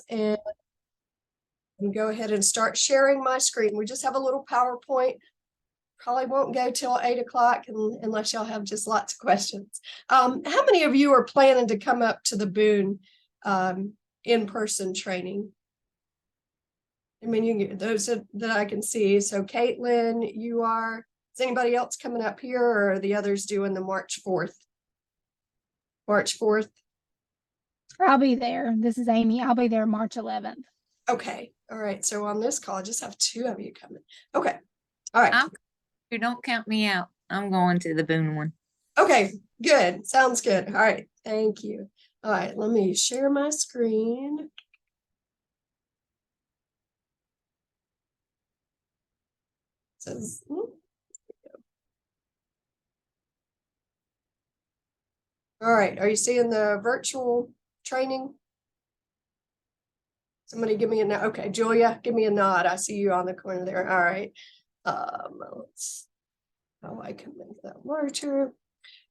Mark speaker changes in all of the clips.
Speaker 1: and go ahead and start sharing my screen. We just have a little PowerPoint. Probably won't go till 8 o'clock unless y'all have just lots of questions. How many of you are planning to come up to the Boone in-person training? I mean, those that I can see. So Caitlin, you are. Is anybody else coming up here, or are the others doing the March 4th? March 4th?
Speaker 2: I'll be there. This is Amy. I'll be there March 11th.
Speaker 1: Okay. All right. So on this call, I just have 2 of you coming. Okay. All right.
Speaker 3: Don't count me out. I'm going to the Boone one.
Speaker 1: Okay. Good. Sounds good. All right. Thank you. All right. Let me share my screen. Says, all right. Are you seeing the virtual training? Somebody give me a nod. Okay, Julia, give me a nod. I see you on the corner there. All right. I can make that larger.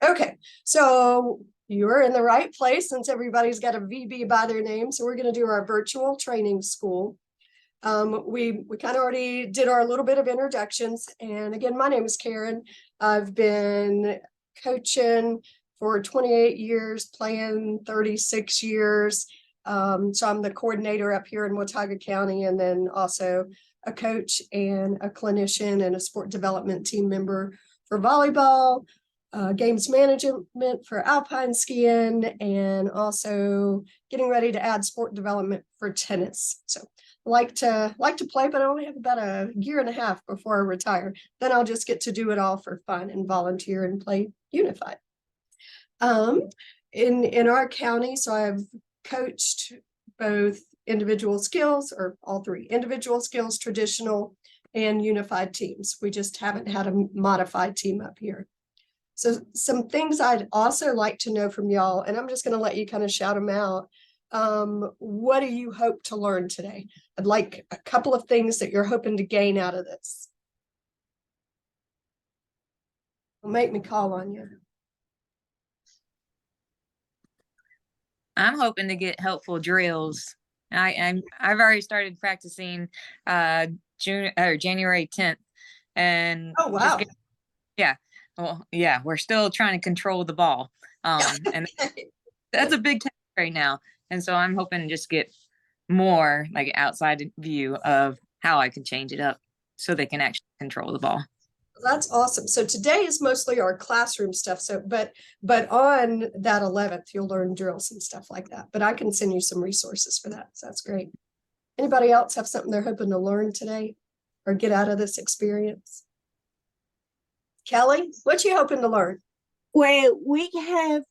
Speaker 1: Okay, so you're in the right place since everybody's got a VB by their name. So we're going to do our virtual training school. We kind of already did our little bit of introductions. And again, my name is Karen. I've been coaching for 28 years, playing 36 years. So I'm the coordinator up here in Watauga County, and then also a coach and a clinician and a sport development team member for volleyball, games management for alpine skiing, and also getting ready to add sport development for tennis. So I like to play, but I only have about a year and a half before I retire. Then I'll just get to do it all for fun and volunteer and play unified. In our county, so I've coached both individual skills, or all 3 individual skills, traditional and unified teams. We just haven't had a modified team up here. So some things I'd also like to know from y'all, and I'm just going to let you kind of shout them out. What do you hope to learn today? I'd like a couple of things that you're hoping to gain out of this. It'll make me call on you.
Speaker 3: I'm hoping to get helpful drills. I've already started practicing January 10th, and
Speaker 1: oh wow,
Speaker 3: we're still trying to control the ball, and that's a big task right now. And so I'm hoping to just get more like outside view of how I can change it up so they can actually control the ball.
Speaker 1: That's awesome. So today is mostly our classroom stuff. So, but on that 11th, you'll learn drills and stuff like that. But I can send you some resources for that. So that's great. Anybody else have something they're hoping to learn today or get out of this experience? Kelly, what you hoping to learn?
Speaker 4: Well, we got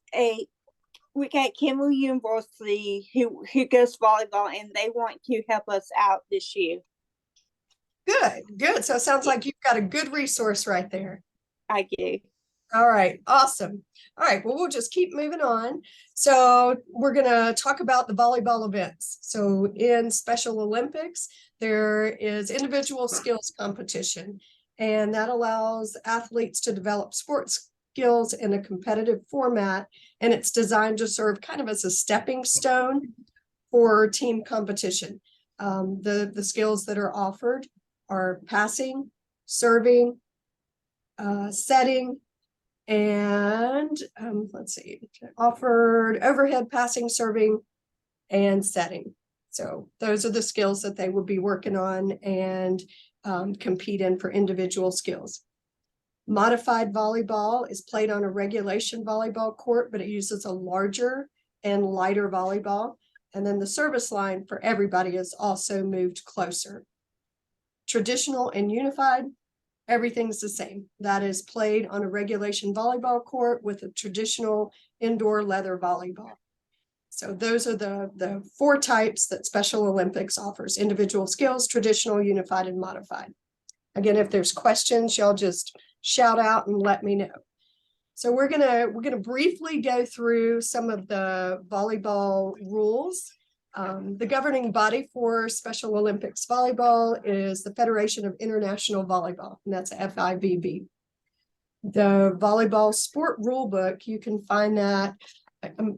Speaker 4: Kimball University who goes volleyball, and they want to help us out this year. Good. So it sounds like you've got a good resource right there. I do.
Speaker 1: All right, awesome. All right, well, we'll just keep moving on. So we're going to talk about the volleyball events. So in Special Olympics, there is individual skills competition, and that allows athletes to develop sports skills in a competitive format, and it's designed to serve kind of as a stepping stone for team competition. The skills that are offered are passing, serving, setting, and offered overhead passing, serving, and setting. So those are the skills that they would be working on and compete in for individual skills. Modified volleyball is played on a regulation volleyball court, but it uses a larger and lighter volleyball. And then the service line for everybody is also moved closer. Traditional and unified, everything's the same. That is played on a regulation volleyball court with a traditional indoor leather volleyball. So those are the 4 types that Special Olympics offers: individual skills, traditional, unified, and modified. Again, if there's questions, y'all just shout out and let me know. So we're gonna briefly go through some of the volleyball rules. The governing body for Special Olympics volleyball is the Federation of International Volleyball, and that's FIVB. The volleyball sport rule book, you can find that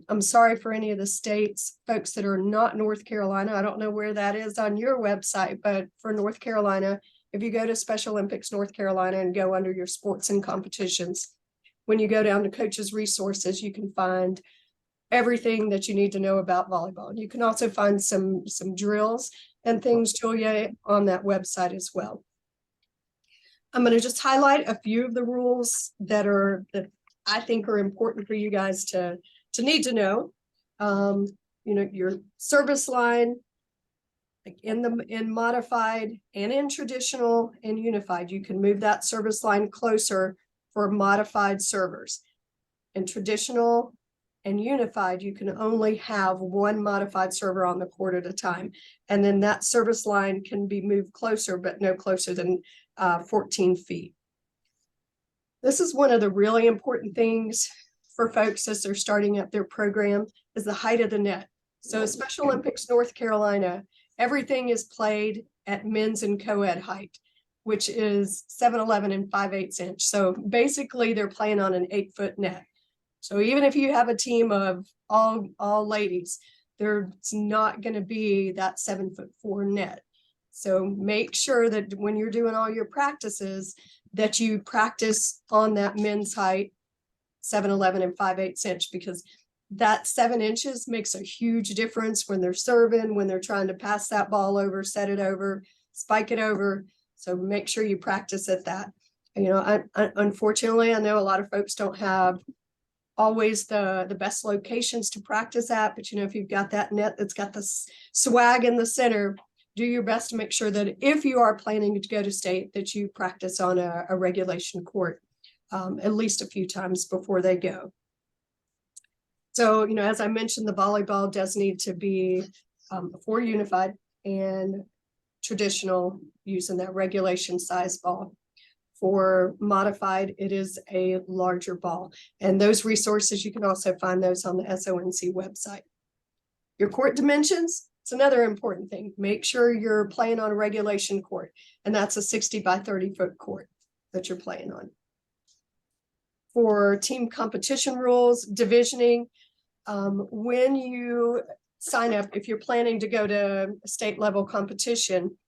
Speaker 1: I'm sorry for any of the states, folks that are not North Carolina. I don't know where that is on your website, but for North Carolina, if you go to Special Olympics North Carolina and go under your sports and competitions, when you go down to coaches resources, you can find everything that you need to know about volleyball. You can also find some drills and things, Julia, on that website as well. I'm going to just highlight a few of the rules that I think are important for you guys to need to know. You know, your service line, like in modified and in traditional and unified, you can move that service line closer for modified servers. In traditional and unified, you can only have one modified server on the court at a time. And then that service line can be moved closer, but no closer than 14 feet. This is one of the really important things for folks as they're starting up their program, is the height of the net. So Special Olympics North Carolina, everything is played at men's and co-ed height, which is 7'11" and 5/8 inch. So basically they're playing on an 8-foot net. So even if you have a team of all ladies, there's not going to be that 7'4" net. So make sure that when you're doing all your practices, that you practice on that men's height, 7'11" and 5/8 inch, because that 7 inches makes a huge difference when they're serving, when they're trying to pass that ball over, set it over, spike it over. So make sure you practice at that. You know, unfortunately, I know a lot of folks don't have always the best locations to practice at, but you know, if you've got that net that's got the swag in the center, do your best to make sure that if you are planning to go to state, that you practice on a regulation court at least a few times before they go. So, you know, as I mentioned, the volleyball does need to be for unified and traditional, using that regulation size ball. For modified, it is a larger ball. And those resources, you can also find those on the SONC website. Your court dimensions, it's another important thing. Make sure you're playing on a regulation court, and that's a 60 by 30 foot court that you're playing on. For team competition rules, divisioning, when you sign up, if you're planning to go to a state level competition,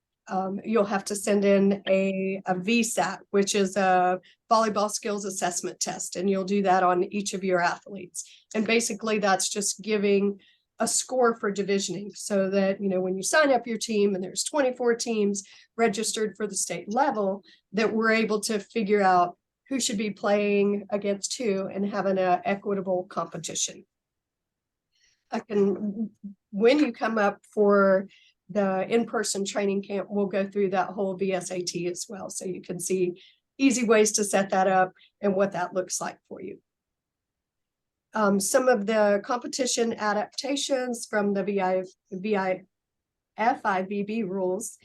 Speaker 1: you'll have to send in a VSAT, which is a volleyball skills assessment test, and you'll do that on each of your athletes. And basically that's just giving a score for divisioning, so that, you know, when you sign up your team and there's 24 teams registered for the state level, that we're able to figure out who should be playing against who and having an equitable competition. When you come up for the in-person training camp, we'll go through that whole VSAT as well, so you can see easy ways to set that up and what that looks like for you. Some of the competition adaptations from the FIVB rules,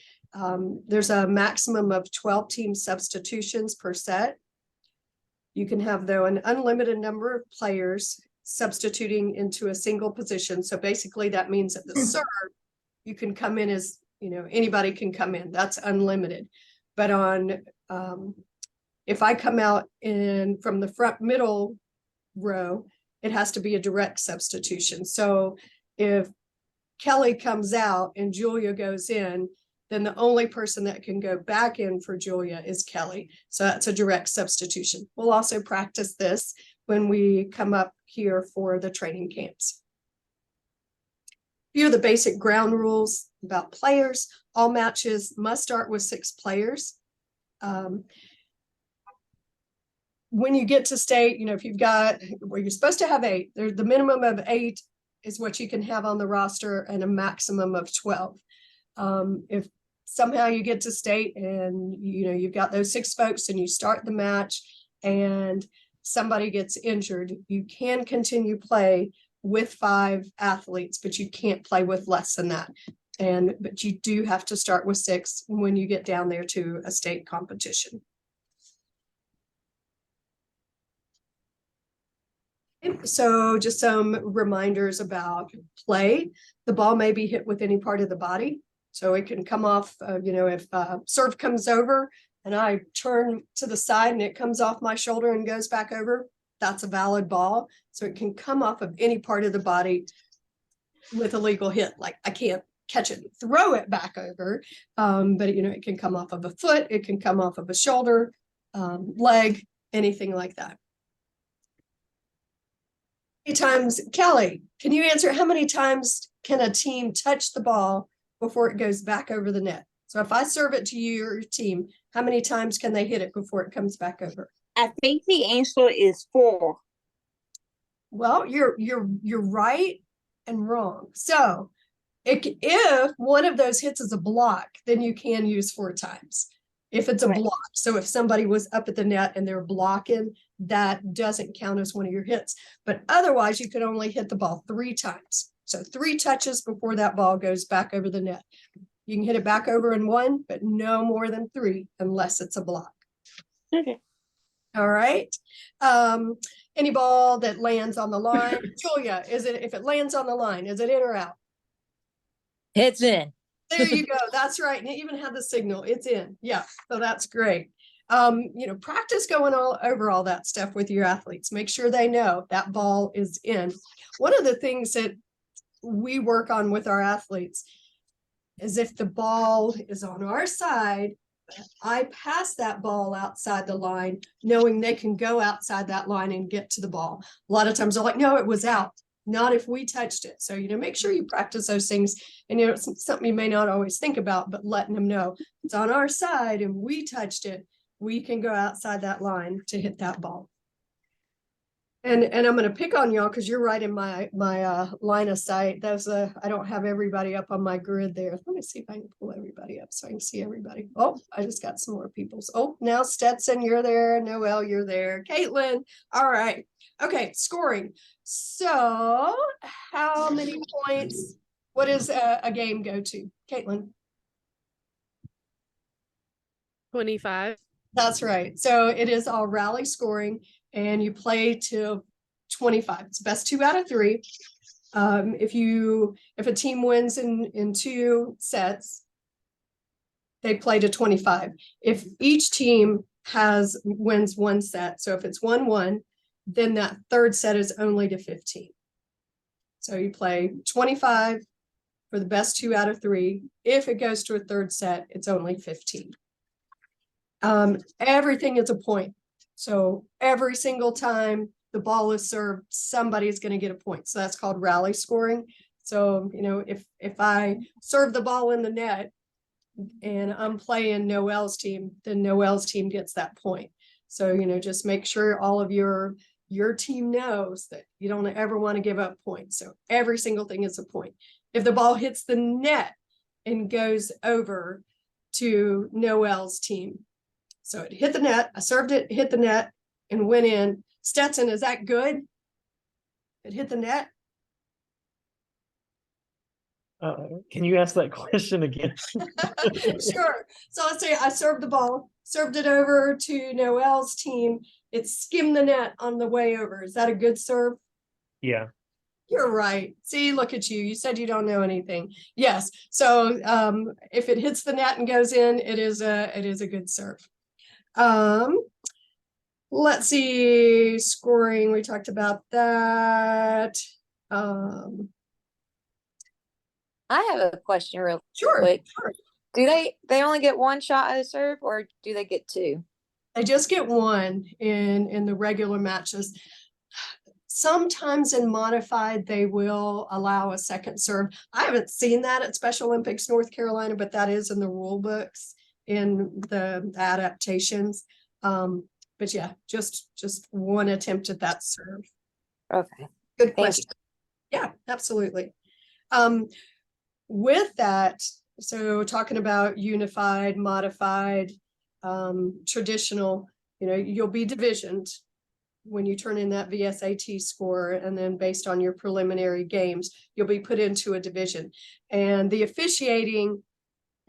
Speaker 1: there's a maximum of 12 team substitutions per set. You can have, though, an unlimited number of players substituting into a single position. So basically that means at the serve, you can come in as, you know, anybody can come in. That's unlimited. But on, if I come out in from the front middle row, it has to be a direct substitution. So if Kelly comes out and Julia goes in, then the only person that can go back in for Julia is Kelly. So that's a direct substitution. We'll also practice this when we come up here for the training camps. A few of the basic ground rules about players. All matches must start with 6 players. When you get to state, you know, if you've got, well, you're supposed to have 8. The minimum of 8 is what you can have on the roster, and a maximum of 12. If somehow you get to state and, you know, you've got those 6 folks and you start the match and somebody gets injured, you can continue play with 5 athletes, but you can't play with less than that. But you do have to start with 6 when you get down there to a state competition. So just some reminders about play. The ball may be hit with any part of the body. So it can come off, you know, if serve comes over and I turn to the side and it comes off my shoulder and goes back over, that's a valid ball. So it can come off of any part of the body with a legal hit. Like I can't catch it and throw it back over, but it can come off of a foot, it can come off of a shoulder, leg, anything like that. How many times, Kelly, can you answer how many times can a team touch the ball before it goes back over the net? So if I serve it to you or your team, how many times can they hit it before it comes back over?
Speaker 4: I think the answer is 4.
Speaker 1: Well, you're right and wrong. So if one of those hits is a block, then you can use 4 times. If it's a
Speaker 4: Right.
Speaker 1: block, so if somebody was up at the net and they're blocking, that doesn't count as one of your hits. But otherwise, you could only hit the ball 3 times. So 3 touches before that ball goes back over the net. You can hit it back over in 1, but no more than 3 unless it's a block.
Speaker 4: Okay.
Speaker 1: All right. Any ball that lands on the line, Julia, if it lands on the line, is it in or out?
Speaker 3: It's in.
Speaker 1: There you go. That's right. And it even had the signal. It's in. Yeah. So that's great. Practice going all over all that stuff with your athletes. Make sure they know that ball is in. One of the things that we work on with our athletes is if the ball is on our side, I pass that ball outside the line, knowing they can go outside that line and get to the ball. A lot of times they're like, no, it was out. Not if we touched it. So, make sure you practice those things. And, it's something you may not always think about, but letting them know it's on our side and we touched it. We can go outside that line to hit that ball. And I'm going to pick on y'all because you're right in my line of sight. I don't have everybody up on my grid there. Let me see if I can pull everybody up so I can see everybody. Oh, I just got some more people. Oh, now Stetson, you're there. Noelle, you're there. Caitlin. All right. Okay, scoring. So how many points? What does a game go to? Caitlin.
Speaker 5: 25.
Speaker 1: That's right. So it is all rally scoring and you play to 25. It's best 2 out of 3. If a team wins in 2 sets, they play to 25. If each team wins 1 set, so if it's 1-1, then that 3rd set is only to 15. So you play 25 for the best 2 out of 3. If it goes to a 3rd set, it's only 15. Everything is a point. So every single time the ball is served, somebody's going to get a point. So that's called rally scoring. So, if I serve the ball in the net and I'm playing Noelle's team, then Noelle's team gets that point. So, just make sure all of your team knows that you don't ever want to give up points. So every single thing is a point. If the ball hits the net and goes over to Noelle's team, so it hit the net, I served it, hit the net, and went in. Stetson, is that good? It hit the net?
Speaker 6: Can you ask that question again?
Speaker 1: Sure. So let's say I served the ball, served it over to Noelle's team. It skimmed the net on the way over. Is that a good serve?
Speaker 6: Yeah.
Speaker 1: You're right. See, look at you. You said you don't know anything. Yes. So if it hits the net and goes in, it is a good serve. Let's see, scoring, we talked about that.
Speaker 7: I have a question real
Speaker 1: Sure,
Speaker 7: quick.
Speaker 1: sure.
Speaker 7: Do they only get 1 shot at a serve or do they get 2?
Speaker 1: They just get 1 in the regular matches. Sometimes in modified, they will allow a second serve. I haven't seen that at Special Olympics North Carolina, but that is in the rule books in the adaptations. But yeah, just 1 attempt at that serve.
Speaker 7: Okay.
Speaker 1: Good
Speaker 7: Thank
Speaker 1: question. Yeah, absolutely. With that, so talking about unified, modified, traditional, you'll be divisioned when you turn in that VSAT score, and then based on your preliminary games, you'll be put into a division. And the officiating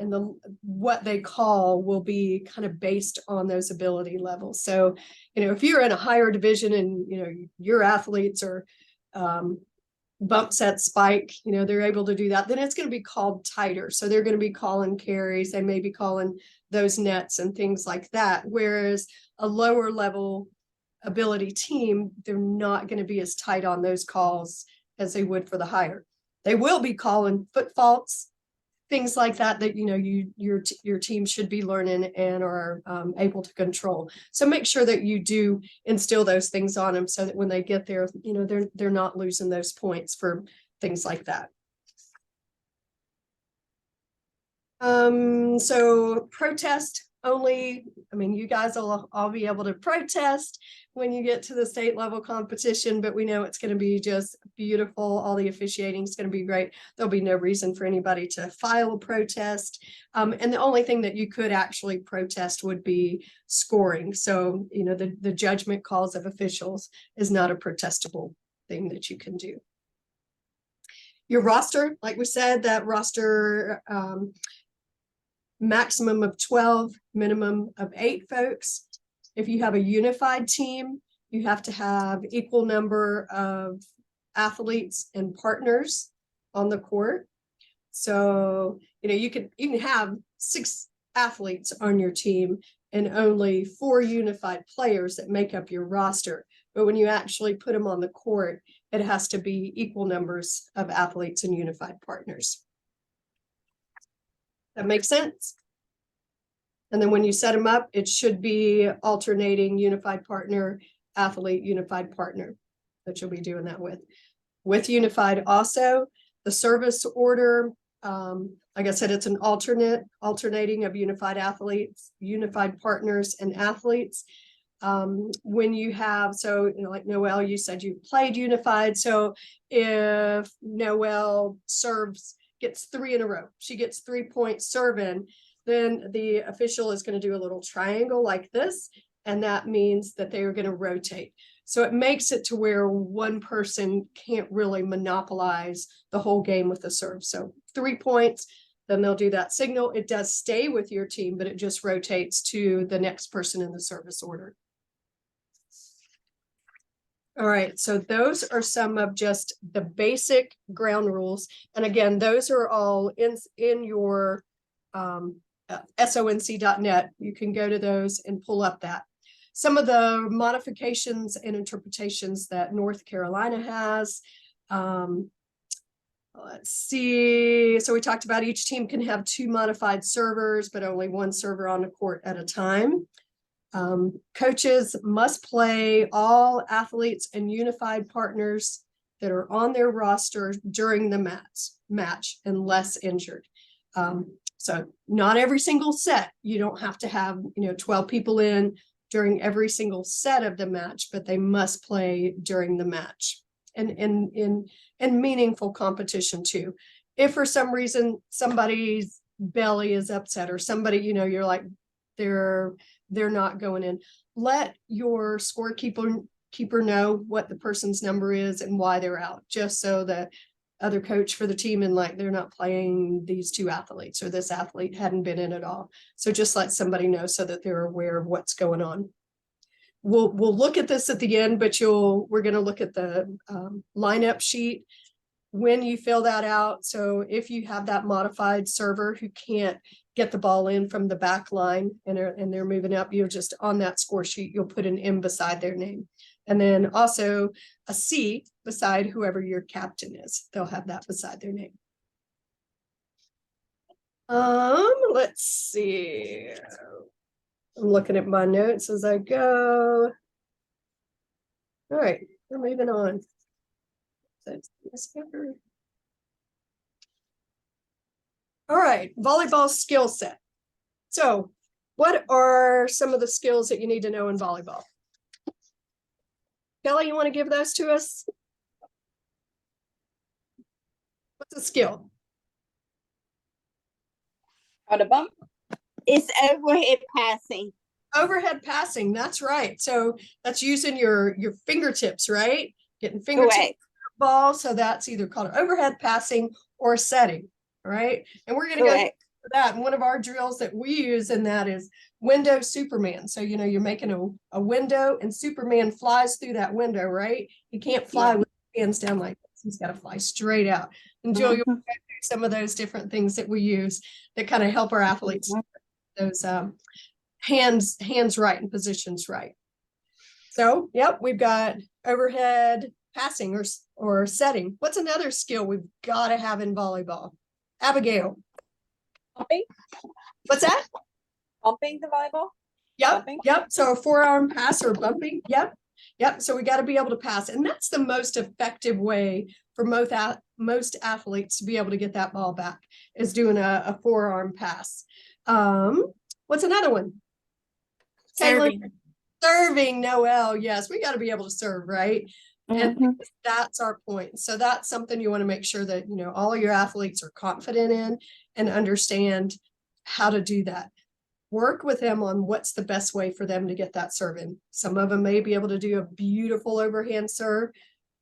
Speaker 1: and what they call will be kind of based on those ability levels. So, if you're in a higher division and, your athletes are bump set spike, they're able to do that, then it's going to be called tighter. So they're going to be calling carries. They may be calling those nets and things like that. Whereas a lower level ability team, they're not going to be as tight on those calls as they would for the higher. They will be calling foot faults, things like that, that, you know, your team should be learning and are able to control. So make sure that you do instill those things on them so that when they get there, you know, they're not losing those points for things like that. So protest only, I mean, you guys will all be able to protest when you get to the state level competition, but we know it's going to be just beautiful. All the officiating is going to be great. There'll be no reason for anybody to file a protest. And the only thing that you could actually protest would be scoring. So, you know, the judgment calls of officials is not a protestable thing that you can do. Your roster, like we said, that roster, maximum of 12, minimum of 8 folks. If you have a unified team, you have to have equal number of athletes and partners on the court. So, you know, you can have 6 athletes on your team and only 4 unified players that make up your roster. But when you actually put them on the court, it has to be equal numbers of athletes and unified partners. That makes sense? And then when you set them up, it should be alternating unified partner, athlete, unified partner that you'll be doing that with. With unified also, the service order, like I said, it's an alternating of unified athletes, unified partners and athletes. When you have, so, you know, like Noelle, you said you played unified. So if Noelle gets 3 in a row, she gets 3 points serving, then the official is going to do a little triangle like this, and that means that they are going to rotate. So it makes it to where one person can't really monopolize the whole game with the serve. So 3 points, then they'll do that signal. It does stay with your team, but it just rotates to the next person in the service order. All right, so those are some of just the basic ground rules. And again, those are all in your sonc.net. You can go to those and pull up that. Some of the modifications and interpretations that North Carolina has. Let's see. So we talked about each team can have 2 modified servers, but only 1 server on the court at a time. Coaches must play all athletes and unified partners that are on their roster during the match unless injured. So not every single set, you don't have to have, you know, 12 people in during every single set of the match, but they must play during the match and in meaningful competition too. If for some reason somebody's belly is upset or somebody, you know, you're like, they're not going in, let your scorekeeper know what the person's number is and why they're out, just so that other coach for the team and like they're not playing these 2 athletes or this athlete hadn't been in at all. So just let somebody know so that they're aware of what's going on. We'll look at this at the end, but we're going to look at the lineup sheet when you fill that out. So if you have that modified server who can't get the ball in from the back line and they're moving up, you're just on that score sheet, you'll put an M beside their name. And then also a C beside whoever your captain is. They'll have that beside their name. Let's see. I'm looking at my notes as I go. All right, we're moving on. All right, volleyball skill set. So what are some of the skills that you need to know in volleyball? Kelly, you want to give those to us? What's a skill?
Speaker 4: On a bump. It's overhead passing. Overhead
Speaker 1: passing, that's right. So that's using your fingertips, right? Getting fingertips ball. So that's either called overhead passing or setting, right? And we're going to go for that. And one of our drills that we use in that is window Superman. So, you know, you're making a window and Superman flies through that window, right? He can't fly with his hands down like this. He's got to fly straight out. And Jill, you'll go through some of those different things that we use that kind of help our athletes those hands right and positions right. So, yep, we've got overhead passing or setting. What's another skill we've got to have in volleyball? Abigail,
Speaker 7: Bumping,
Speaker 1: what's that?
Speaker 7: bumping the volleyball.
Speaker 1: Yep,
Speaker 7: Bumping?
Speaker 1: yep. So a forearm pass or bumping. Yep, yep. So we got to be able to pass. And that's the most effective way for most athletes to be able to get that ball back is doing a forearm pass. What's another one? Caitlin? Serving, Noel. Yes, we got to be able to serve, right? And that's our point. So that's something you want to make sure that, all of your athletes are confident in and understand how to do that. Work with them on what's the best way for them to get that serve in. Some of them may be able to do a beautiful overhand serve,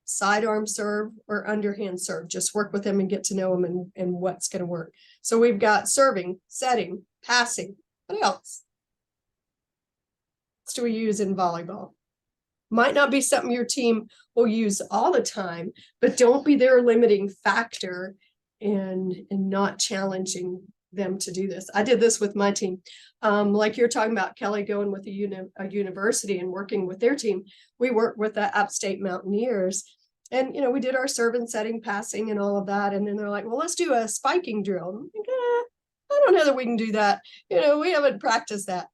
Speaker 1: sidearm serve, or underhand serve. Just work with them and get to know them and what's going to work. So we've got serving, setting, passing. What else? What do we use in volleyball? Might not be something your team will use all the time, but don't be their limiting factor in not challenging them to do this. I did this with my team. Like you're talking about Kelly going with a university and working with their team. We worked with the Upstate Mountaineers and, we did our serve and setting, passing and all of that. And then they're like, well, let's do a spiking drill. I'm like, I don't know that we can do that. We haven't practiced that.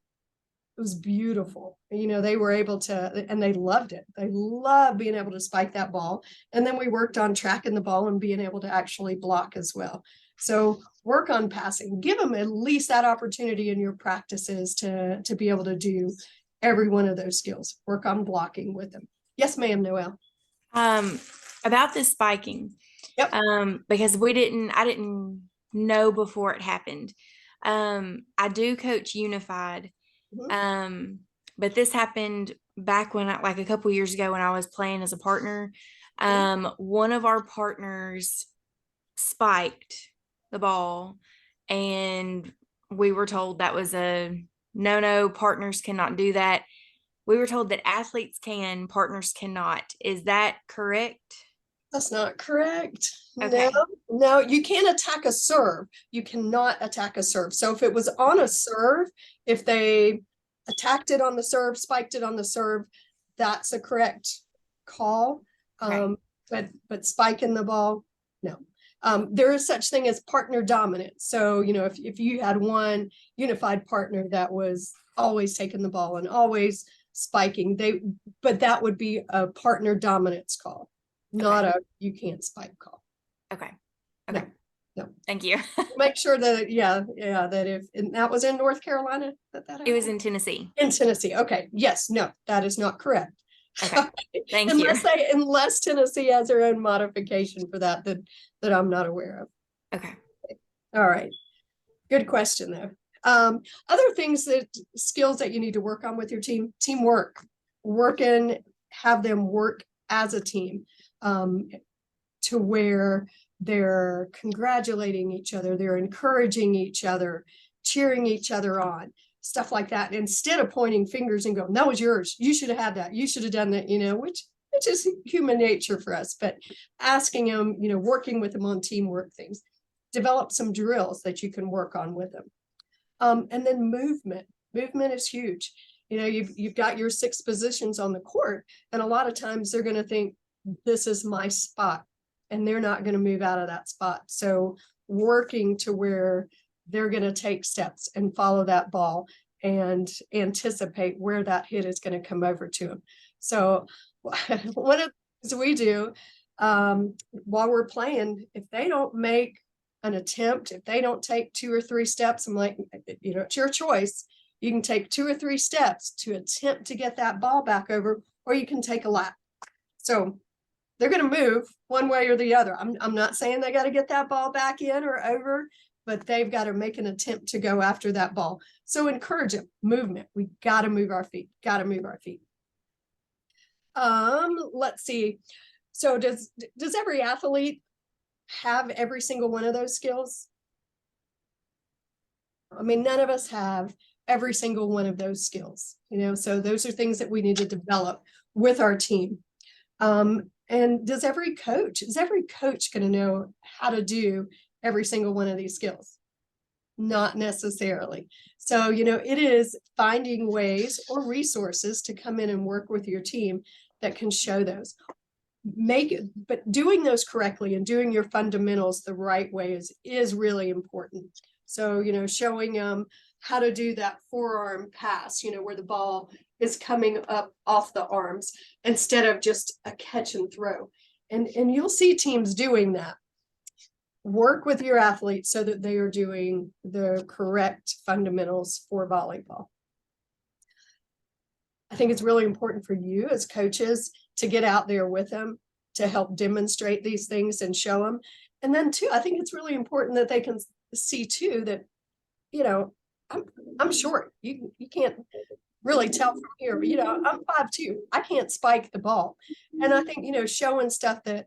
Speaker 1: It was beautiful. They were able to, and they loved it. They loved being able to spike that ball. And then we worked on tracking the ball and being able to actually block as well. So work on passing, give them at least that opportunity in your practices to be able to do every one of those skills. Work on blocking with them. Yes, ma'am, Noelle.
Speaker 8: About this spiking.
Speaker 1: Yep.
Speaker 8: Because I didn't know before it happened. I do coach unified. But this happened back when like a couple years ago when I was playing as a partner. One of our partners spiked the ball and we were told that was a no, partners cannot do that. We were told that athletes can, partners cannot. Is that correct?
Speaker 1: That's not correct.
Speaker 8: Okay.
Speaker 1: No, you can't attack a serve. You cannot attack a serve. So if it was on a serve, if they attacked it on the serve, spiked it on the serve, that's a correct call.
Speaker 8: Okay.
Speaker 1: But spiking the ball, no. There is such thing as partner dominant. So, if you had one unified partner that was always taking the ball and always spiking, but that would be a partner dominance call. Not a you can't spike call.
Speaker 8: Okay.
Speaker 1: No.
Speaker 8: Thank you.
Speaker 1: Make sure that that if and that was in North Carolina that
Speaker 8: It was in Tennessee.
Speaker 1: in Tennessee. Okay. Yes, no, that is not correct.
Speaker 8: Okay. Thank you.
Speaker 1: Unless Tennessee has their own modification for that I'm not aware of.
Speaker 8: Okay.
Speaker 1: All right. Good question though. Other skills that you need to work on with your team, teamwork, have them work as a team. To where they're congratulating each other, they're encouraging each other, cheering each other on, stuff like that. Instead of pointing fingers and going, that was yours, you should have had that, you should have done that, which is human nature for us. But asking them, working with them on teamwork things, develop some drills that you can work on with them. And then movement is huge. You've got your 6 positions on the court, and a lot of times they're going to think, this is my spot, and they're not going to move out of that spot. So working to where they're going to take steps and follow that ball and anticipate where that hit is going to come over to them. So one of the things we do while we're playing, if they don't make an attempt, if they don't take 2 or 3 steps, I'm like, it's your choice. You can take 2 or 3 steps to attempt to get that ball back over, or you can take a lap. So they're going to move one way or the other. I'm not saying they got to get that ball back in or over, but they've got to make an attempt to go after that ball. So encourage them. Movement. We got to move our feet. Let's see. So does every athlete have every single one of those skills? I mean, none of us have every single one of those skills, so those are things that we need to develop with our team. And is every coach going to know how to do every single one of these skills? Not necessarily. So, it is finding ways or resources to come in and work with your team that can show those. But doing those correctly and doing your fundamentals the right way is really important. So, showing them how to do that forearm pass, where the ball is coming up off the arms instead of just a catch and throw. And you'll see teams doing that. Work with your athletes so that they are doing the correct fundamentals for volleyball. I think it's really important for you as coaches to get out there with them to help demonstrate these things and show them. And then too, I think it's really important that they can see too that, I'm short. You can't really tell from here, but I'm 5'2". I can't spike the ball. And I think, showing stuff that,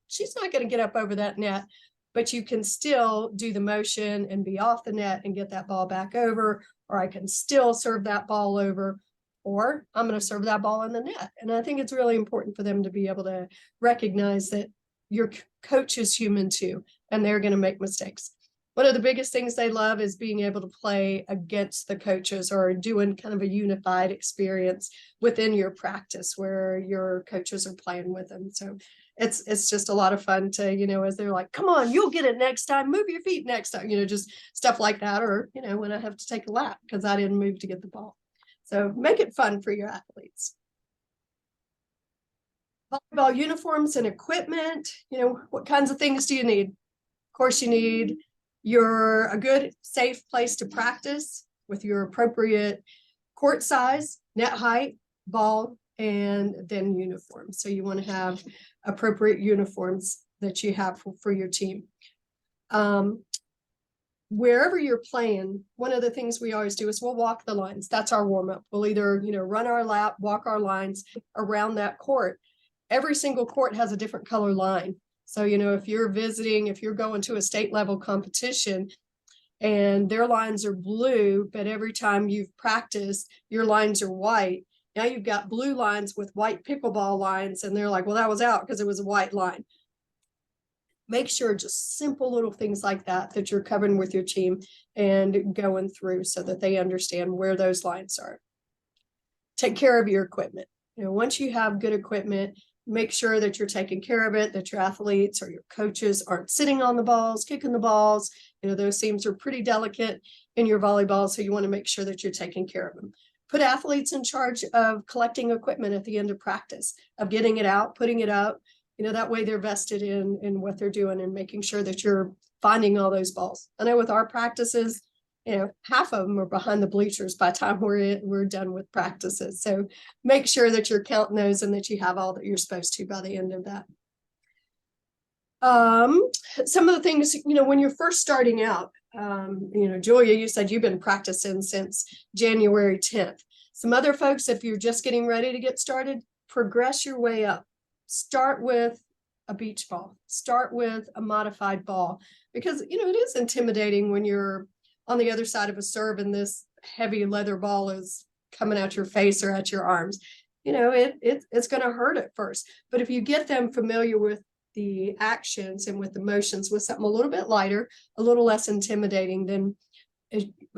Speaker 1: she's not going to get up over that net, but you can still do the motion and be off the net and get that ball back over, or I can still serve that ball over, or I'm going to serve that ball in the net. And I think it's really important for them to be able to recognize that your coach is human too, and they're going to make mistakes. One of the biggest things they love is being able to play against the coaches or doing kind of a unified experience within your practice where your coaches are playing with them. So it's just a lot of fun to, as they're like, come on, you'll get it next time, move your feet next time, just stuff like that. Or, when I have to take a lap because I didn't move to get the ball. So make it fun for your athletes. Volleyball uniforms and equipment, what kinds of things do you need? Of course, you need a good, safe place to practice with your appropriate court size, net height, ball, and then uniforms. So you want to have appropriate uniforms that you have for your team. Wherever you're playing, one of the things we always do is we'll walk the lines. That's our warm-up. We'll either, run our lap, walk our lines around that court. Every single court has a different color line. So, if you're visiting, if you're going to a state level competition and their lines are blue, but every time you've practiced, your lines are white. Now you've got blue lines with white pickleball lines, and they're like, well, that was out because it was a white line. Make sure just simple little things like that you're covering with your team and going through so that they understand where those lines are. Take care of your equipment. Once you have good equipment, make sure that you're taking care of it, that your athletes or your coaches aren't sitting on the balls, kicking the balls. Those seams are pretty delicate in your volleyball, so you want to make sure that you're taking care of them. Put athletes in charge of collecting equipment at the end of practice, of getting it out, putting it up. That way they're vested in what they're doing and making sure that you're finding all those balls. I know with our practices, half of them are behind the bleachers by the time we're done with practices. So make sure that you're counting those and that you have all that you're supposed to by the end of that. Some of the things, when you're first starting out, Julia, you said you've been practicing since January 10th. Some other folks, if you're just getting ready to get started, progress your way up. Start with a beach ball, start with a modified ball, because, it is intimidating when you're on the other side of a serve and this heavy leather ball is coming at your face or at your arms. It's going to hurt at first. But if you get them familiar with the actions and with the motions with something a little bit lighter, a little less intimidating, then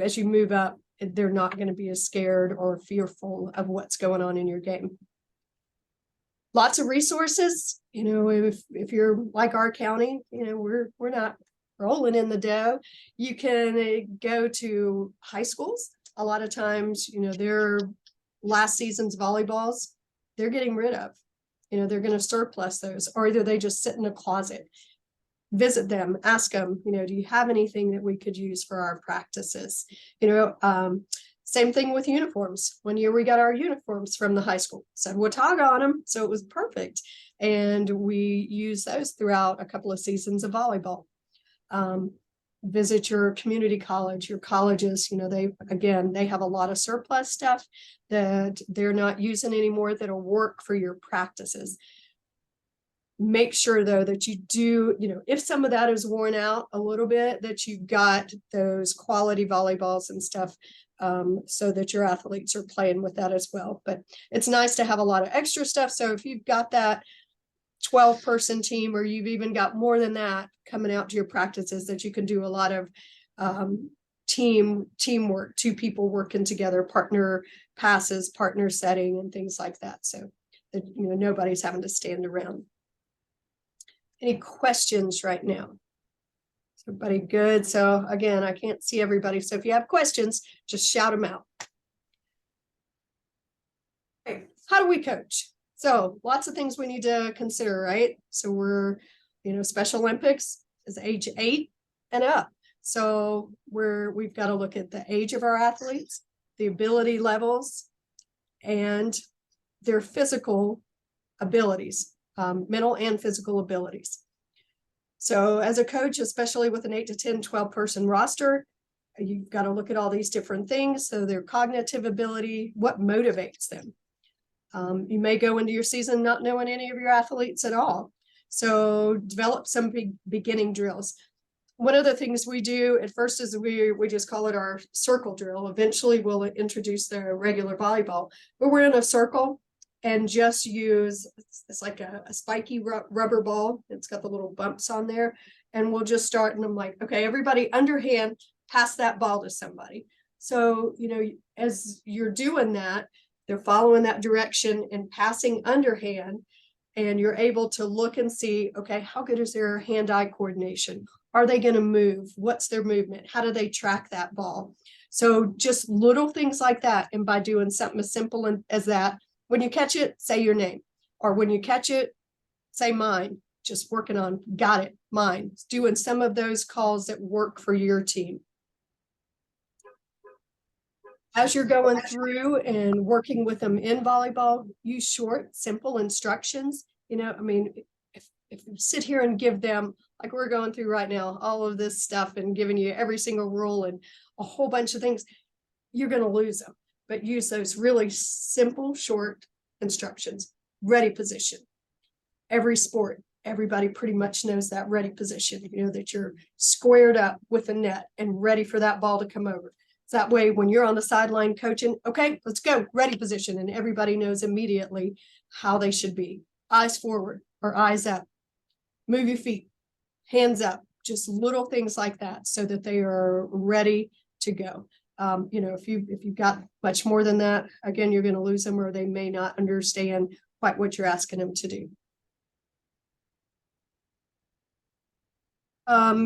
Speaker 1: as you move up, they're not going to be as scared or fearful of what's going on in your game. Lots of resources, if you're like our county, we're not rolling in the dough. You can go to high schools. A lot of times, their last season's volleyballs, they're getting rid of. They're going to surplus those, or either they just sit in a closet. Visit them, ask them, do you have anything that we could use for our practices? Same thing with uniforms. One year we got our uniforms from the high school, said Watauga on them, so it was perfect. And we used those throughout a couple of seasons of volleyball. Visit your community college, your colleges, they have a lot of surplus stuff that they're not using anymore that'll work for your practices. Make sure though that you do, if some of that is worn out a little bit, that you've got those quality volleyballs and stuff, so that your athletes are playing with that as well. But it's nice to have a lot of extra stuff. So if you've got that 12-person team, or you've even got more than that coming out to your practices, that you can do a lot of teamwork, two people working together, partner passes, partner setting, and things like that. So that, nobody's having to stand around. Any questions right now? Is everybody good? So again, I can't see everybody. So if you have questions, just shout them out. Okay. How do we coach? So lots of things we need to consider, right? So we're, Special Olympics is age 8 and up. So we've got to look at the age of our athletes, the ability levels, and their physical abilities, mental and physical abilities. So as a coach, especially with an 8 to 10, 12 person roster, you've got to look at all these different things. So their cognitive ability, what motivates them. You may go into your season not knowing any of your athletes at all. So develop some beginning drills. One of the things we do at first is we just call it our circle drill. Eventually we'll introduce the regular volleyball, but we're in a circle and just use, it's like a spiky rubber ball. It's got the little bumps on there. And we'll just start, and I'm like, okay, everybody underhand, pass that ball to somebody. So, as you're doing that, they're following that direction and passing underhand, and you're able to look and see, okay, how good is their hand-eye coordination? Are they going to move? What's their movement? How do they track that ball? So just little things like that. And by doing something as simple as that, when you catch it, say your name. Or when you catch it, say mine. Just working on, got it, mine. Doing some of those calls that work for your team. As you're going through and working with them in volleyball, use short, simple instructions. If you sit here and give them, like we're going through right now, all of this stuff and giving you every single rule and a whole bunch of things, you're going to lose them. But use those really simple, short instructions. Ready position. Every sport, everybody pretty much knows that ready position, that you're squared up with a net and ready for that ball to come over. So that way, when you're on the sideline coaching, okay, let's go, ready position. And everybody knows immediately how they should be. Eyes forward or eyes up. Move your feet, hands up, just little things like that so that they are ready to go. If you've got much more than that, again, you're going to lose them, or they may not understand quite what you're asking them to do.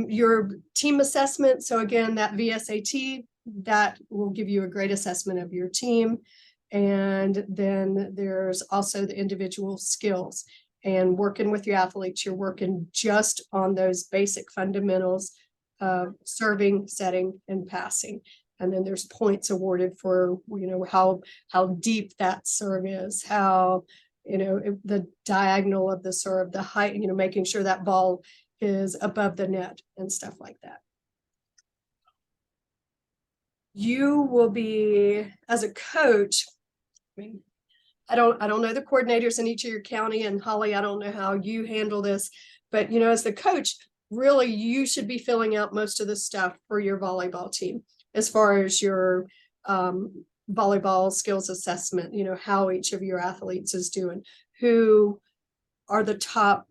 Speaker 1: Your team assessment. So again, that VSAT, that will give you a great assessment of your team. And then there's also the individual skills. And working with your athletes, you're working just on those basic fundamentals of serving, setting, and passing. And then there's points awarded for, how deep that serve is, how, the diagonal of the serve, the height, making sure that ball is above the net and stuff like that. You will be, as a coach, I don't know the coordinators in each of your county, and Holly, I don't know how you handle this, but as the coach, really you should be filling out most of the stuff for your volleyball team as far as your volleyball skills assessment, how each of your athletes is doing, who are the top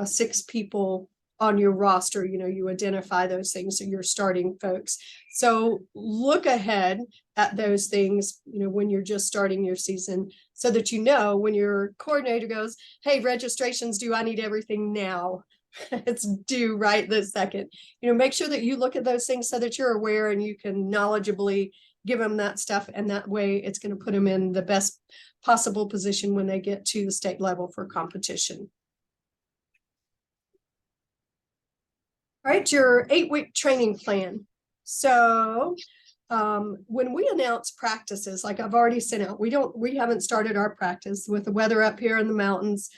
Speaker 1: 6 people on your roster. You identify those things, so you're starting folks. So look ahead at those things, when you're just starting your season, so that when your coordinator goes, hey, registration's due, I need everything now. It's due right this second. Make sure that you look at those things so that you're aware and you can knowledgeably give them that stuff. And that way it's going to put them in the best possible position when they get to the state level for competition. All right, your 8-week training plan. So when we announce practices, like I've already sent out, we haven't started our practice with the weather up here in the mountains.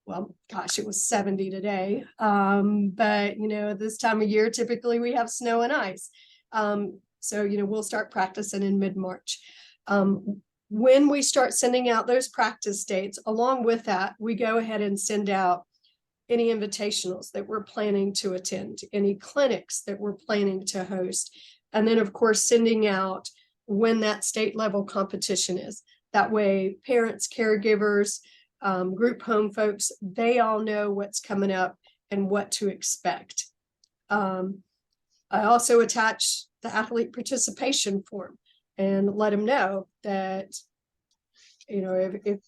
Speaker 1: Well, gosh, it was 70 today. But this time of year, typically we have snow and ice. So we'll start practicing in mid-March. When we start sending out those practice dates, along with that, we go ahead and send out any invitationals that we're planning to attend, any clinics that we're planning to host. And then, of course, sending out when that state level competition is. That way, parents, caregivers, group home folks, they all know what's coming up and what to expect. I also attach the athlete participation form and let them know that, you know, if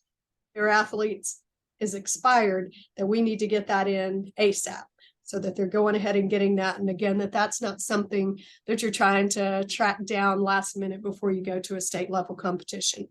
Speaker 1: their athletes is expired, that we need to get that in ASAP so that they're going ahead and getting that. And again, that's not something that you're trying to track down last minute before you go to a state level competition.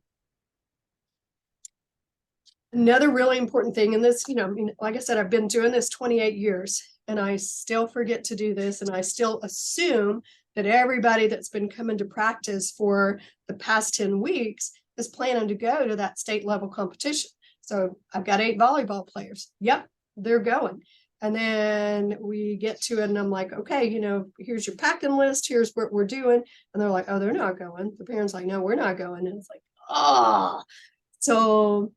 Speaker 1: Another really important thing, and this, you know, I mean, like I said, I've been doing this 28 years and I still forget to do this. And I still assume that everybody that's been coming to practice for the past 10 weeks is planning to go to that state level competition. So I've got 8 volleyball players. Yep, they're going. And then we get to it and I'm like, okay, you know, here's your packing list. Here's what we're doing. And they're like, oh, they're not going. The parents like, no, we're not going. And it's like, oh, so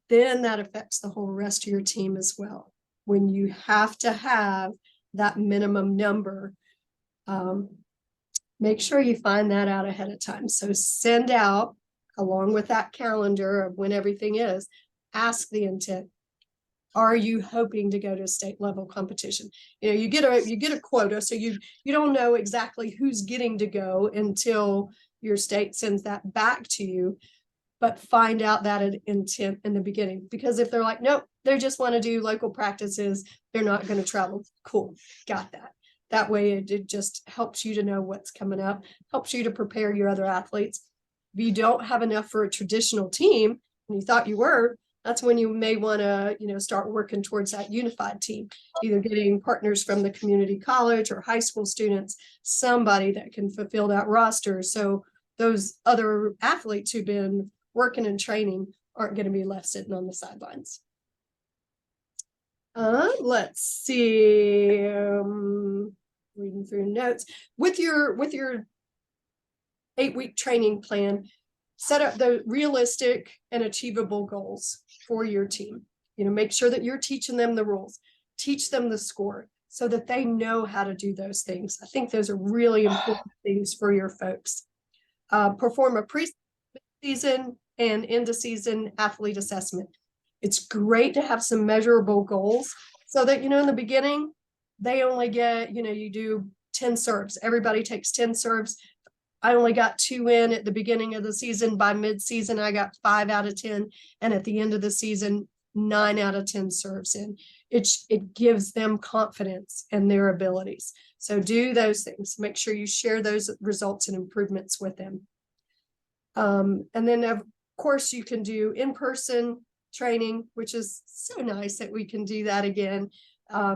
Speaker 1: then that affects the whole rest of your team as well. When you have to have that minimum number, make sure you find that out ahead of time. So send out, along with that calendar of when everything is, ask the intent. Are you hoping to go to a state level competition? You know, you get a quota, so you don't know exactly who's getting to go until your state sends that back to you. But find out that intent in the beginning, because if they're like, nope, they just want to do local practices, they're not going to travel. Cool, got that. That way it just helps you to know what's coming up, helps you to prepare your other athletes. If you don't have enough for a traditional team and you thought you were, that's when you may want to, you know, start working towards that unified team, either getting partners from the community college or high school students, somebody that can fulfill that roster. So those other athletes who've been working and training aren't going to be left sitting on the sidelines. Let's see. Reading through notes. With your 8-week training plan, set up the realistic and achievable goals for your team. You know, make sure that you're teaching them the rules, teach them the score so that they know how to do those things. I think those are really important things for your folks. Perform a pre-season and end of season athlete assessment. It's great to have some measurable goals so that, you know, in the beginning, they only get, you know, you do 10 serves. Everybody takes 10 serves. I only got 2 in at the beginning of the season. By mid-season, I got 5 out of 10. And at the end of the season, 9 out of 10 serves in. It gives them confidence in their abilities. So do those things. Make sure you share those results and improvements with them. And then, of course, you can do in-person training, which is so nice that we can do that again.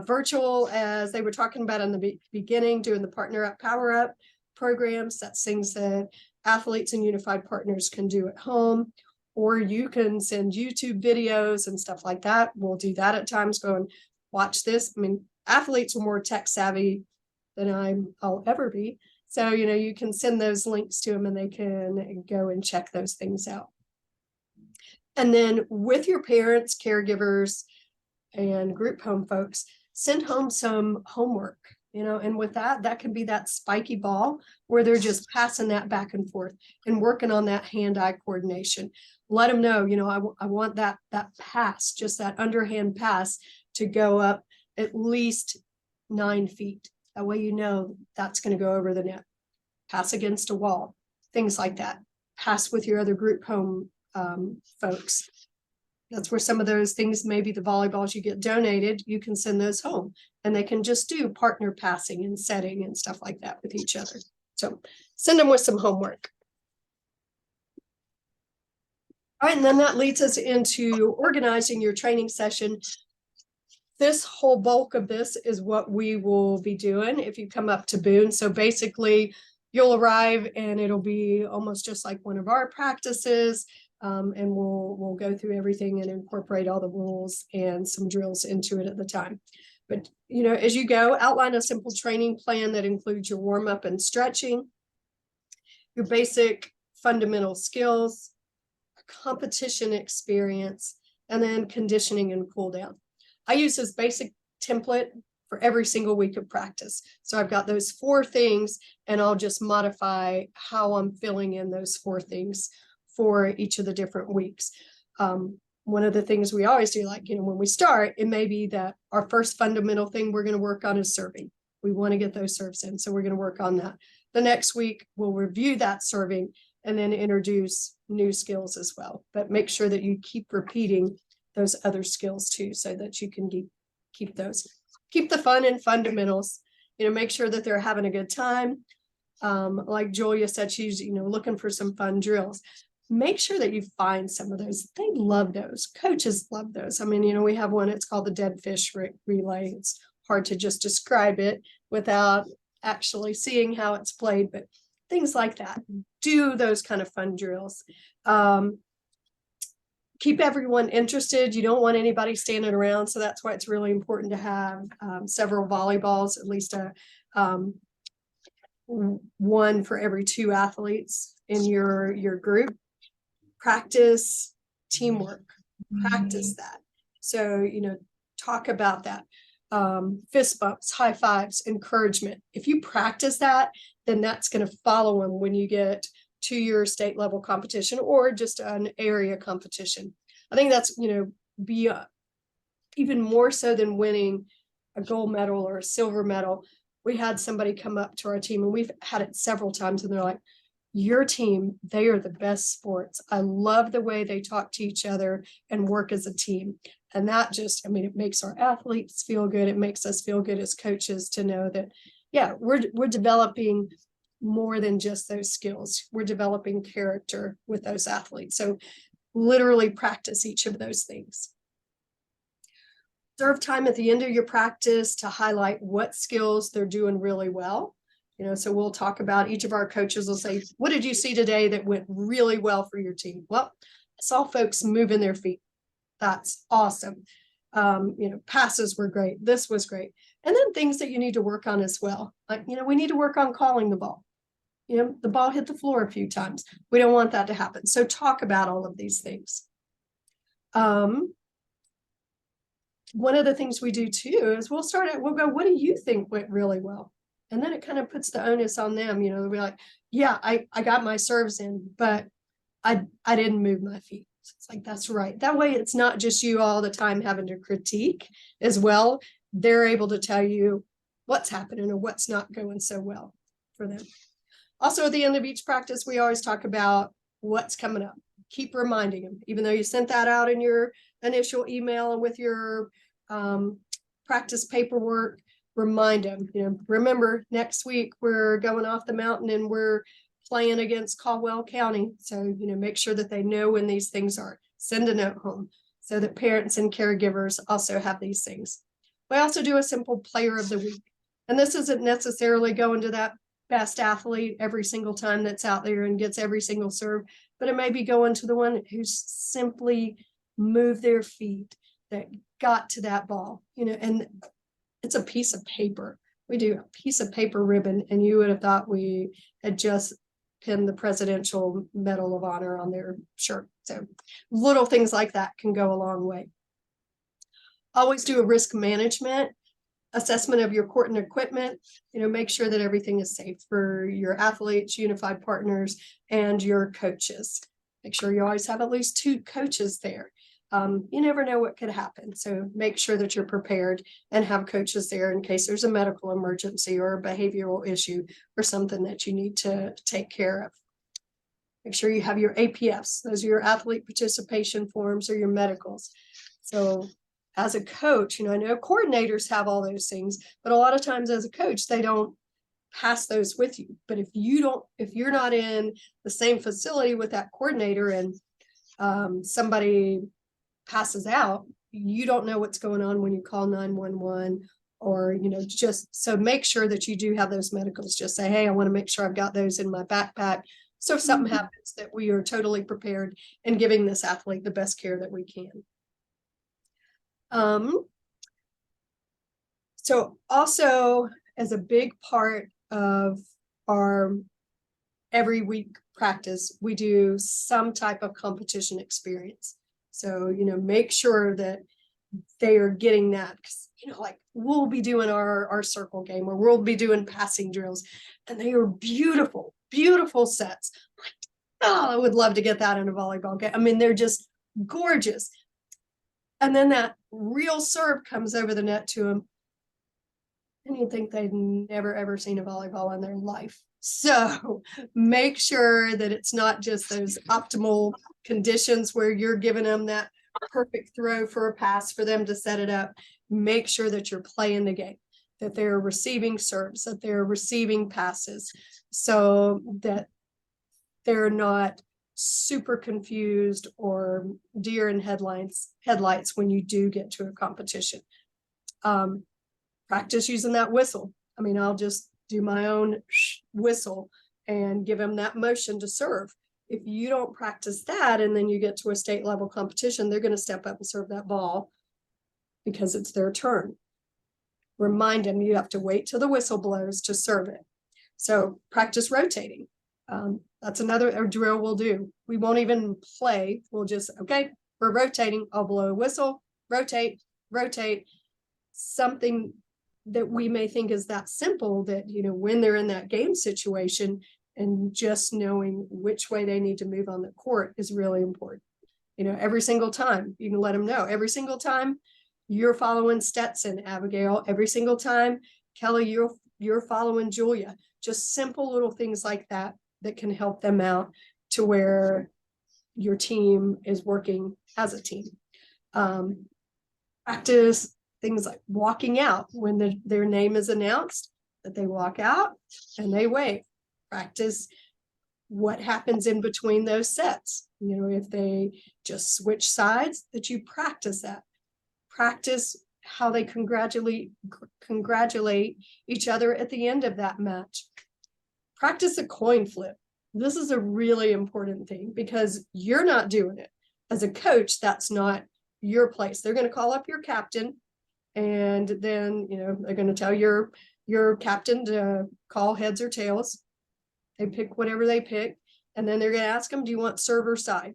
Speaker 1: Virtual, as they were talking about in the beginning, doing the Partner Up, Power Up programs. That's things that athletes and unified partners can do at home, or you can send YouTube videos and stuff like that. We'll do that at times. Go and watch this. I mean, athletes are more tech savvy than I'll ever be. So, you know, you can send those links to them and they can go and check those things out. And then with your parents, caregivers, and group home folks, send home some homework, you know, and with that can be that spiky ball where they're just passing that back and forth and working on that hand-eye coordination. Let them know, you know, I want that pass, just that underhand pass to go up at least 9 feet. That way, you know, that's going to go over the net. Pass against a wall, things like that. Pass with your other group home folks. That's where some of those things, maybe the volleyballs you get donated, you can send those home and they can just do partner passing and setting and stuff like that with each other. So send them with some homework. All right, and then that leads us into organizing your training session. This whole bulk of this is what we will be doing if you come up to Boone. So basically, you'll arrive and it'll be almost just like one of our practices. And we'll go through everything and incorporate all the rules and some drills into it at the time. But, you know, as you go, outline a simple training plan that includes your warm up and stretching, your basic fundamental skills, competition experience, and then conditioning and cool down. I use this basic template for every single week of practice. So I've got those 4 things and I'll just modify how I'm filling in those 4 things for each of the different weeks. One of the things we always do, like, you know, when we start, it may be that our first fundamental thing we're going to work on is serving. We want to get those serves in. So we're going to work on that. The next week, we'll review that serving and then introduce new skills as well. But make sure that you keep repeating those other skills too, so that you can keep those. Keep the fun and fundamentals. Make sure that they're having a good time. Like Julia said, she's, looking for some fun drills. Make sure that you find some of those. They love those. Coaches love those. I mean, we have one, it's called the dead fish relay. It's hard to just describe it without actually seeing how it's played, but things like that. Do those kind of fun drills. Keep everyone interested. You don't want anybody standing around. So that's why it's really important to have several volleyballs, at least one for every 2 athletes in your group. Practice teamwork, practice that. So, talk about that. Fist bumps, high fives, encouragement. If you practice that, then that's going to follow them when you get to your state level competition or just an area competition. I think that's, be even more so than winning a gold medal or a silver medal. We had somebody come up to our team, and we've had it several times, and they're like, your team, they are the best sports. I love the way they talk to each other and work as a team. And that just, it makes our athletes feel good. It makes us feel good as coaches to know that, yeah, we're developing more than just those skills. We're developing character with those athletes. So literally practice each of those things. Serve time at the end of your practice to highlight what skills they're doing really well. So we'll talk about, each of our coaches will say, what did you see today that went really well for your team? Well, I saw folks moving their feet. That's awesome. Passes were great. This was great. And then things that you need to work on as well. Like, we need to work on calling the ball. The ball hit the floor a few times. We don't want that to happen. So talk about all of these things. One of the things we do too is we'll go, what do you think went really well? And then it kind of puts the onus on them, they'll be like, yeah, I got my serves in, but I didn't move my feet. So it's like, that's right. That way it's not just you all the time having to critique as well. They're able to tell you what's happening or what's not going so well for them. Also, at the end of each practice, we always talk about what's coming up. Keep reminding them, even though you sent that out in your initial email and with your practice paperwork, remind them, remember next week we're going off the mountain and we're playing against Caldwell County. So, make sure that they know when these things are. Send a note home so that parents and caregivers also have these things. We also do a simple player of the week. And this isn't necessarily going to that best athlete every single time that's out there and gets every single serve, but it may be going to the one who's simply moved their feet, that got to that ball, and it's a piece of paper. We do a piece of paper ribbon, and you would have thought we had just pinned the Presidential Medal of Honor on their shirt. So little things like that can go a long way. Always do a risk management assessment of your court and equipment. Make sure that everything is safe for your athletes, unified partners, and your coaches. Make sure you always have at least 2 coaches there. You never know what could happen. So make sure that you're prepared and have coaches there in case there's a medical emergency or a behavioral issue or something that you need to take care of. Make sure you have your APFs. Those are your athlete participation forms or your medicals. So as a coach, I know coordinators have all those things, but a lot of times as a coach, they don't pass those with you. But if you're not in the same facility with that coordinator and somebody passes out, you don't know what's going on when you call 911 or, just so make sure that you do have those medicals. Just say, hey, I want to make sure I've got those in my backpack. So if something happens, that we are totally prepared and giving this athlete the best care that we can. So also, as a big part of our every week practice, we do some type of competition experience. So, make sure that they are getting that, because, like we'll be doing our circle game or we'll be doing passing drills, and they are beautiful, beautiful sets. Oh, I would love to get that in a volleyball game. They're just gorgeous. And then that real serve comes over the net to them. and you'd think they'd never ever seen a volleyball in their life. So make sure that it's not just those optimal conditions where you're giving them that perfect throw for a pass for them to set it up. Make sure that you're playing the game, that they're receiving serves, that they're receiving passes, so that they're not super confused or deer in headlights when you do get to a competition. Practice using that whistle. I mean, I'll just do my own whistle and give them that motion to serve. If you don't practice that and then you get to a state level competition, they're going to step up and serve that ball because it's their turn. Remind them you have to wait till the whistle blows to serve it. So practice rotating. That's another drill we'll do. We won't even play. We'll just, okay, we're rotating. I'll blow a whistle, rotate, rotate. Something that we may think is that simple that, you know, when they're in that game situation and just knowing which way they need to move on the court is really important. You know, every single time you can let them know, every single time you're following Stetson, Abigail, every single time, Kelly, you're following Julia. Just simple little things like that that can help them out to where your team is working as a team. Practice things like walking out when their name is announced, that they walk out and they wave. Practice what happens in between those sets. You know, if they just switch sides, that you practice that. Practice how they congratulate each other at the end of that match. Practice a coin flip. This is a really important thing because you're not doing it. As a coach, that's not your place. They're going to call up your captain, and then, you know, they're going to tell your captain to call heads or tails. They pick whatever they pick, and then they're going to ask them, do you want serve or side?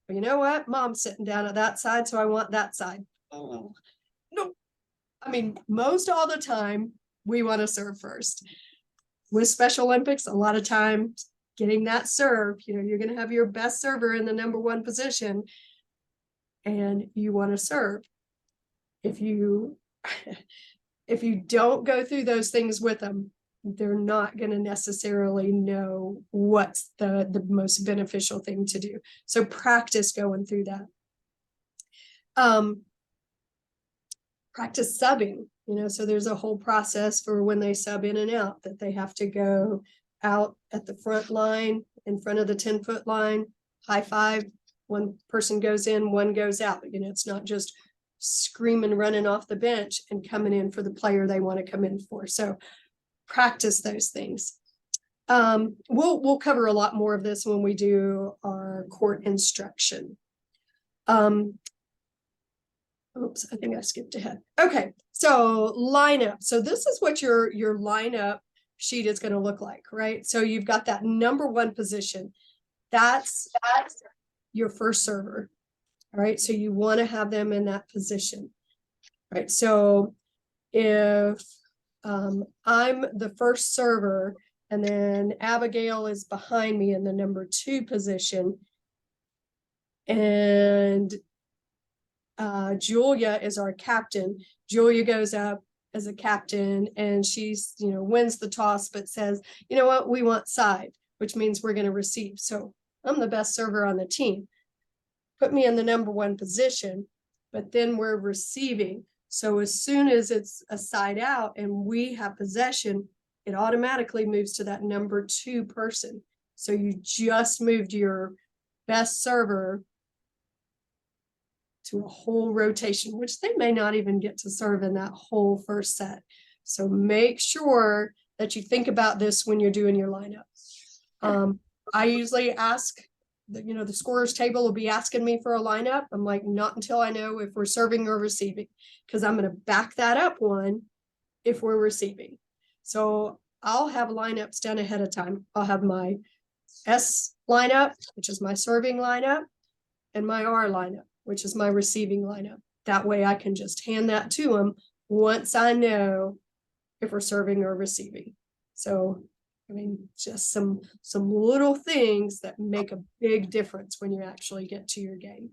Speaker 1: Well, you know what? Mom's sitting down at that side, so I want that side. Oh, no. I mean, most all the time, we want to serve first. With Special Olympics, a lot of times getting that serve, you know, you're going to have your best server in the number one position, and you want to serve. If you don't go through those things with them, they're not going to necessarily know what's the most beneficial thing to do. So practice going through that. Practice subbing, you know, so there's a whole process for when they sub in and out, that they have to go out at the front line, in front of the 10-foot line, high five, one person goes in, one goes out. You know, it's not just screaming, running off the bench and coming in for the player they want to come in for. So practice those things. We'll cover a lot more of this when we do our court instruction. Oops, I think I skipped ahead. Okay, so lineup. So this is what your lineup sheet is going to look like, right? So you've got that number one position. That's your first server. All right, so you want to have them in that position, right? So if I'm the first server and then Abigail is behind me in the number two position, and Julia is our captain. Julia goes up as a captain and she's, you know, wins the toss, but says, you know what, we want side, which means we're going to receive. So I'm the best server on the team. Put me in the number one position, but then we're receiving. So as soon as it's a side out and we have possession, it automatically moves to that number two person. So you just moved your best server to a whole rotation, which they may not even get to serve in that whole first set. So make sure that you think about this when you're doing your lineup. I usually ask, the scorer's table will be asking me for a lineup. I'm like, not until I know if we're serving or receiving, because I'm going to back that up one if we're receiving. So I'll have lineups done ahead of time. I'll have my S lineup, which is my serving lineup, and my R lineup, which is my receiving lineup. That way I can just hand that to them once I know if we're serving or receiving. So, I mean, just some little things that make a big difference when you actually get to your game.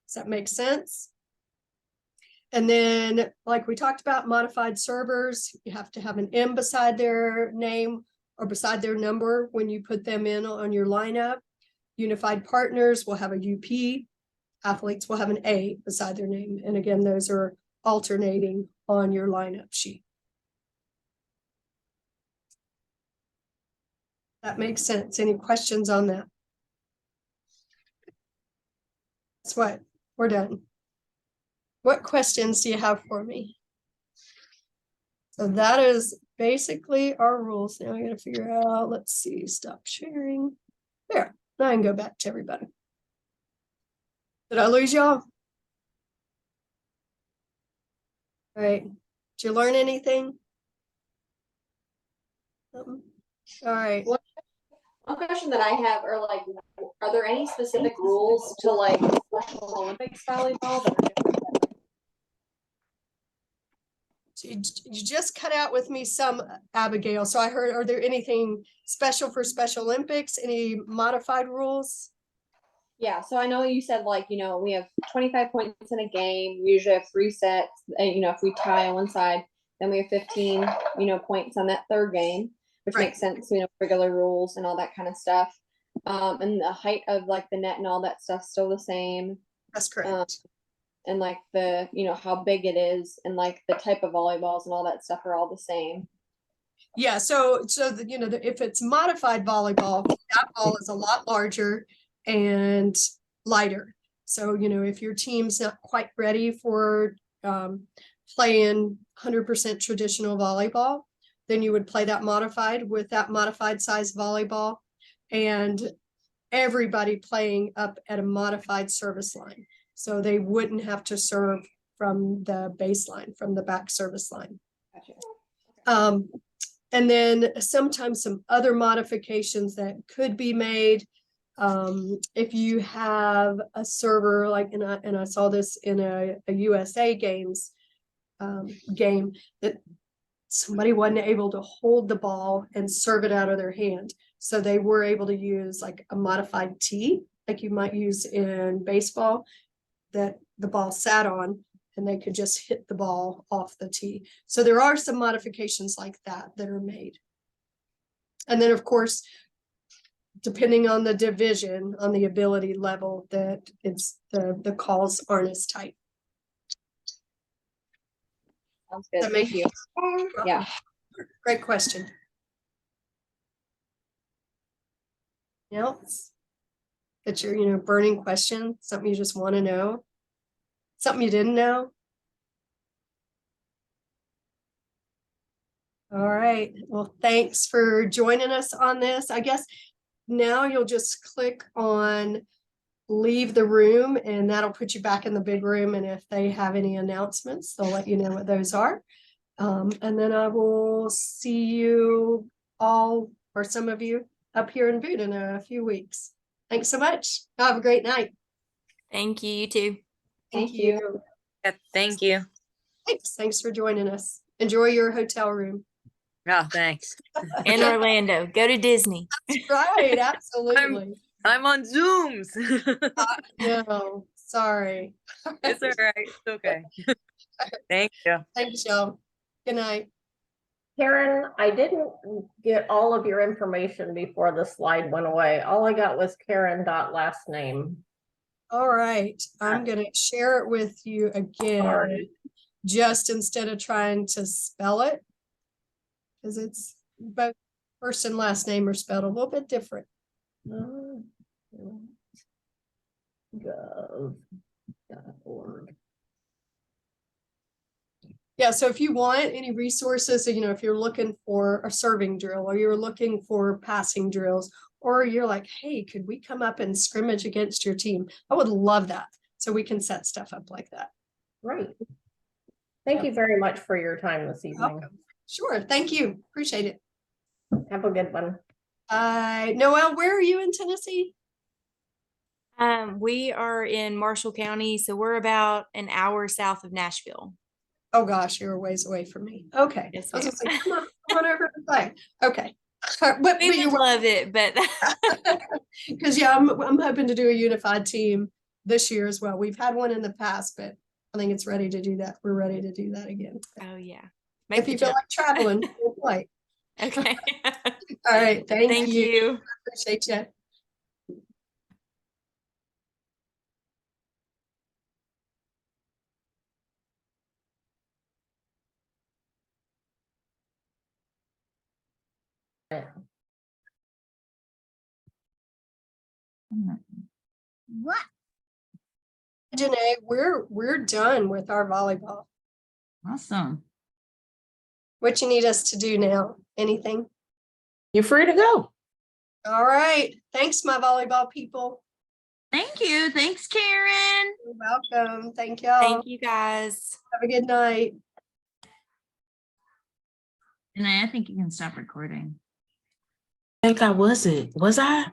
Speaker 1: Does that make sense? And then, like we talked about, modified servers, you have to have an M beside their name or beside their number when you put them in on your lineup. Unified partners will have a UP. Athletes will have an A beside their name. And again, those are alternating on your lineup sheet. That makes sense. Any questions on that? That's what we're done. What questions do you have for me? So that is basically our rules. Now I gotta figure out, let's see, stop sharing. There, now I can go back to everybody. Did I lose y'all? All right, did you learn anything? All right.
Speaker 9: One question that I have are like, are there any specific rules to like Special Olympics volleyball that are different?
Speaker 1: So you just cut out with me some, Abigail. So I heard, are there anything special for Special Olympics? Any modified rules?
Speaker 9: Yeah, so I know you said like, you know, we have 25 points in a game. We usually have 3 sets. And, you know, if we tie on one side, then we have 15, you know, points on that third game, which
Speaker 1: Right.
Speaker 9: makes sense, you know, regular rules and all that kind of stuff. And the height of like the net and all that stuff's still the same.
Speaker 1: That's correct.
Speaker 9: And like the, you know, how big it is and like the type of volleyballs and all that stuff are all the same.
Speaker 1: Yeah, so you know, if it's modified volleyball, that ball is a lot larger and lighter. So, you know, if your team's not quite ready for playing 100% traditional volleyball, then you would play that modified with that modified size volleyball, and everybody playing up at a modified service line. So they wouldn't have to serve from the baseline, from the back service line.
Speaker 9: Gotcha.
Speaker 1: And then sometimes some other modifications that could be made. If you have a server like, and I saw this in a USA games game, that somebody wasn't able to hold the ball and serve it out of their hand. So they were able to use like a modified tee, like you might use in baseball, that the ball sat on, and they could just hit the ball off the tee. So there are some modifications like that that are made. And then, of course, depending on the division, on the ability level, that it's the calls aren't as tight.
Speaker 9: Sounds good.
Speaker 1: That make-
Speaker 9: Thank you. Yeah.
Speaker 1: Great question. Else? That's your, you know, burning question, something you just want to know, something you didn't know. All right, well, thanks for joining us on this. I guess now you'll just click on leave the room, and that'll put you back in the big room. And if they have any announcements, they'll let you know what those are. And then I will see you all, or some of you, up here in Boot in a few weeks. Thanks so much. Have a great night.
Speaker 8: Thank you. You too.
Speaker 1: Thank
Speaker 9: Thank
Speaker 1: you.
Speaker 9: you.
Speaker 3: Thank you.
Speaker 1: Thanks for joining us. Enjoy your hotel room.
Speaker 3: Oh, thanks.
Speaker 8: In Orlando. Go to Disney.
Speaker 1: Right, absolutely.
Speaker 3: I'm on Zooms.
Speaker 1: No, sorry.
Speaker 3: It's all right. It's okay. Thank you.
Speaker 1: Thanks, y'all. Good night.
Speaker 10: Karen, I didn't get all of your information before the slide went away. All I got was Karen last name.
Speaker 1: All right, I'm gonna share it with you again,
Speaker 10: Sorry.
Speaker 1: just instead of trying to spell it, because it's both first and last name are spelled a little bit different.
Speaker 10: Gov.org.
Speaker 1: Yeah, so if you want any resources, you know, if you're looking for a serving drill, or you're looking for passing drills, or you're like, hey, could we come up and scrimmage against your team? I would love that. So we can set stuff up like that.
Speaker 10: Right. Thank you very much for your time this evening.
Speaker 1: Welcome. Sure, thank you. Appreciate it.
Speaker 10: Have a good one.
Speaker 1: Noelle, where are you in Tennessee?
Speaker 8: We are in Marshall County, so we're about an hour south of Nashville.
Speaker 1: Oh gosh, you're a ways away from me. Okay.
Speaker 8: Yes,
Speaker 1: I was gonna say,
Speaker 8: ma'am.
Speaker 1: come on over and play. Okay. But
Speaker 8: We
Speaker 1: you
Speaker 8: would love it, but
Speaker 1: because yeah, I'm hoping to do a unified team this year as well. We've had one in the past, but I think it's ready to do that. We're ready to do that again.
Speaker 8: Oh yeah.
Speaker 1: If you feel like traveling, we'll play.
Speaker 8: Okay.
Speaker 1: All right. Thank
Speaker 8: Thank
Speaker 1: you.
Speaker 8: you.
Speaker 1: Appreciate you.
Speaker 11: What?
Speaker 1: Janae, we're done with our volleyball.
Speaker 11: Awesome.
Speaker 1: What you need us to do now? Anything?
Speaker 12: You're free to go.
Speaker 1: All right. Thanks, my volleyball people.
Speaker 11: Thank you. Thanks, Karen.
Speaker 1: You're welcome. Thank y'all.
Speaker 8: Thank you guys.
Speaker 1: Have a good night.
Speaker 11: And I think you can stop recording.
Speaker 12: I think I wasn't. Was I?